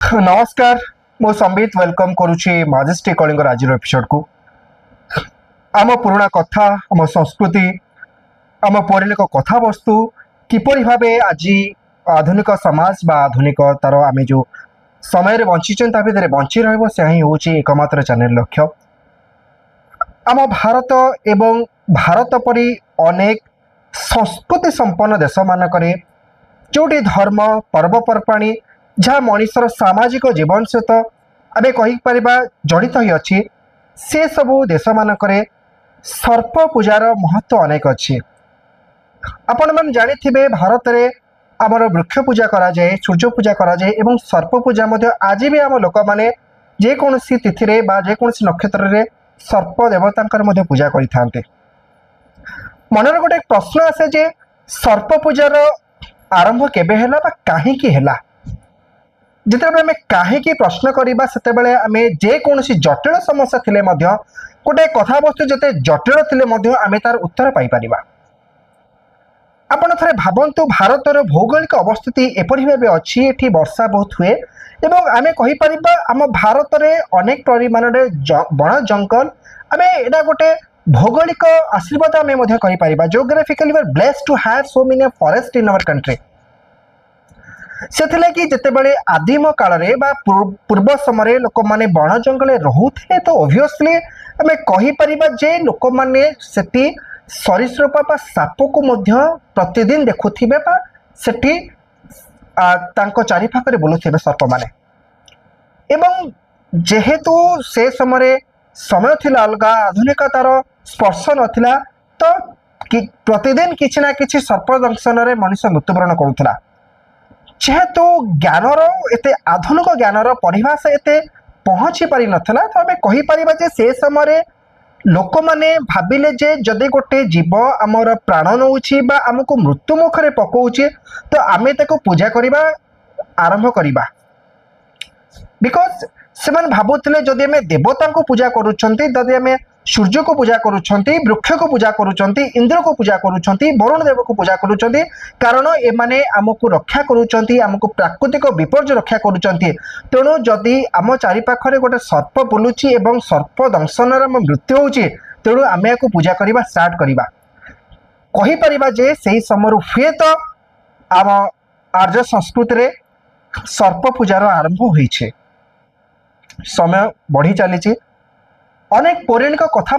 नमस्कार मो संबित वेलकम करुछि माजेस्टी कलिंगर आज एपिसोड को आम पुराणा कथा आम संस्कृति आम पौराणिक कथा वस्तु किपरि भाबे आज आधुनिक समाज बा आधुनिक तार आम जो समय बंचीचन भितर बंची रहिबो से ही होछि एकमात्र चैनल लक्ष्य। आम भारत एवं भारत परी अनेक संस्कृति संपन्न देश मानकरे जोटी धर्म पर्वपर्वाणी जहाँ मनुष्यर सामाजिक जीवन सहित आम कहीपर जड़ित ही अच्छी से सबू देश मानकरे सर्प पूजार महत्व अनेक अच्छी। आपण मैंने जानिथिबे भारत में आमर वृक्ष पूजा करा जाए, सूर्य पूजा करा जाए एवं सर्प पूजा मध्य आज भी आम लोक मैंने जेकोसी तिथि बा जेकोसी नक्षत्र रे सर्प देवतांकर मध्य पूजा करिथांते। मनर गोटे प्रश्न आसे जे सर्प पूजार आरंभ केबे हैला बा काहेकि हैला। जितेबाला आम कहीं प्रश्न करवा से आम जेकोसी जटिल समस्या थिले मध्य गोटे कथावस्तु जिते जटिल थिले आम तार उत्तर पाइपर। आपण थे भावतु भारतर भौगोलिक अवस्थिति एपरि भाव अच्छी एठी वर्षा बहुत हुए एवं आम कहीपर आम भारत में अनेक परिमाण बण जंगल आम एटा गोटे भौगोलिक आशीर्वाद आम कहीपर। Geographically we are blessed to have so many forest in our country. से कि जितेबाला आदिम काल पूर्व समय लोक मैंने बण जंगल रोते तो ओबियसली आम कहीपर जे लोक मैंने सेठी सरीसृप साप को प्रतिदिन देखुवे सेठी चारिपाखे बुलुवे सर्प माने एवं जेहेतु से समय थिला अलग आधुनिकतार स्पर्श नथिला तो प्रतिदिन किछि ना किछि सर्प दंशन रे मनुष्य मृत्युवरण करुला। जेहेतु ज्ञानर एते आधुनिक ज्ञानर परिभाषा एते पहुँची पारि नथला तो आम कहीपर जे से समय लोक माने भाविले जे जदि गोटे जीव आमर प्राण नौछि बा आमको मृत्यु मुखरे पकाउछि तो आमे ताको पूजा करिबा आरंभ करिबा। बिकॉज से भावुले जदि आम देवता को पूजा करुछंती जदि आम सूर्य को पूजा करुछंती वृक्ष को पूजा करुछंती इंद्र को पूजा करुछंती वरुण देव को पूजा करुछंती कारण एमाने आमको रक्षा करुछंती आमको प्राकृतिक विपर्य रक्षा करुछंती। तेणु जदि आम चारिपाखरे गोटे सर्प बुलुची एवं सर्प दंशन मृत्यु होउची तेणु आम या पूजा करवा स्टार्ट करवा कहीपर जे से समय हुए तो आम आर्य संस्कृति रे सर्प पूजार आरंभ होइछे। समय बढ़ी चली अनेक पौराणिक कथा